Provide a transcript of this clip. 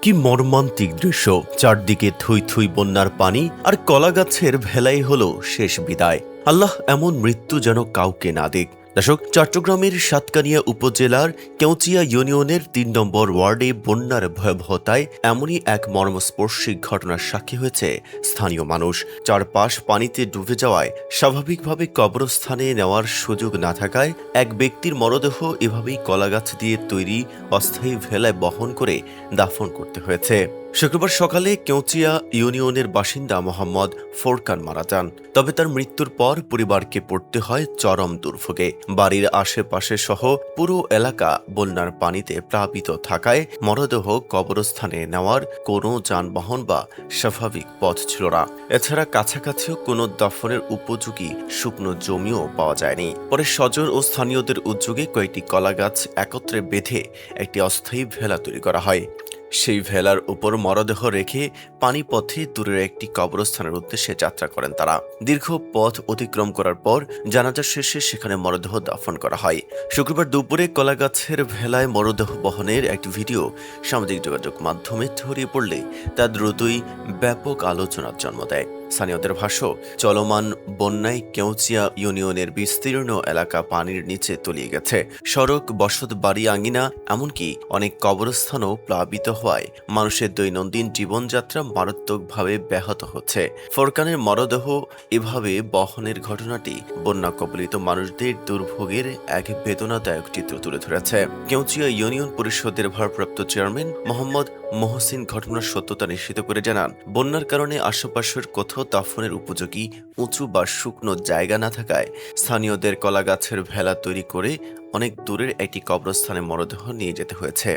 কি মর্মান্তিক দৃশ্য! চারদিকে থই থই বন্যার পানি, আর কলা গাছের ভেলাই হলো শেষ বিদায়। আল্লাহ এমন মৃত্যু যেন কাউকে না দিক। দর্শক, চট্টগ্রামের সাতকানিয়া উপজেলার কেউচিয়া ইউনিয়নের ৩ নম্বর ওয়ার্ডে বন্যার ভয়াবহতায় এমনই এক মর্মস্পর্শী ঘটনার সাক্ষী হয়েছে স্থানীয় মানুষ। চারপাশ পানিতে ডুবে যাওয়ায় স্বাভাবিকভাবে কবরস্থানে নেওয়ার সুযোগ না থাকায় এক ব্যক্তির মরদেহ এভাবেই কলাগাছ দিয়ে তৈরি অস্থায়ী ভেলায় বহন করে দাফন করতে হয়েছে। শুক্রবার সকালে কেউচিয়া ইউনিয়নের বাসিন্দা মোহাম্মদ ফোরকান মারা যান। তবে তার মৃত্যুর পর পরিবারকে পড়তে হয় চরম দুর্ভোগে। বাড়ির আশেপাশে সহ পুরো এলাকা বন্যার পানিতে প্লাবিত থাকায় মরদেহ কবরস্থানে নেওয়ার কোনো যানবাহন বা স্বাভাবিক পথ ছিল না। এছাড়া কাছাকাছিও কোনো দাফনের উপযোগী শুকনো জমিও পাওয়া যায়নি। পরে স্বজন ও স্থানীয়দের উদ্যোগে কয়েকটি কলাগাছ একত্রে বেঁধে একটি অস্থায়ী ভেলা তৈরি করা হয়। সেই ভেলার উপর মরদেহ রেখে পানিপথে দূরের একটি কবরস্থানের উদ্দেশ্যে যাত্রা করেন তারা। দীর্ঘ পথ অতিক্রম করার পর জানাজা শেষে সেখানে মরদেহ দাফন করা হয়। শুক্রবার দুপুরে কলাগাছের ভেলায় মরদেহ বহনের একটি ভিডিও সামাজিক যোগাযোগ মাধ্যমে ছড়িয়ে পড়লে তা দ্রুতই ব্যাপক আলোচনার জন্ম দেয়। স্থানীয়দের ভাষ্য, চলমান বন্যায় কেউচিয়া ইউনিয়নের বিস্তীর্ণ এলাকা পানির নিচে তলিয়ে গেছে। সড়ক, বসত বাড়ি, আঙ্গিনা, এমনকি অনেক কবরস্থানও প্লাবিত হওয়ায় মানুষের দৈনন্দিন জীবনযাত্রা মারাত্মকভাবে ব্যাহত হচ্ছে। ফোরকানের মরদেহ এভাবে বহনের ঘটনাটি বন্যা কবলিত মানুষদের দুর্ভোগের এক বেদনাদায়ক চিত্র তুলে ধরেছে। কেউচিয়া ইউনিয়ন পরিষদের ভারপ্রাপ্ত চেয়ারম্যান মোহাম্মদ মহসিন ঘটনার সত্যতা নিশ্চিত করে জানান, বন্যার কারণে আশেপাশের কোথাও দাফনের উপযোগী উঁচু বা শুকনো জায়গা না থাকায় স্থানীয়দের কলাগাছের ভেলা তৈরি করে অনেক দূরের একটি কবরস্থানে মরদেহ নিয়ে যেতে হয়েছে।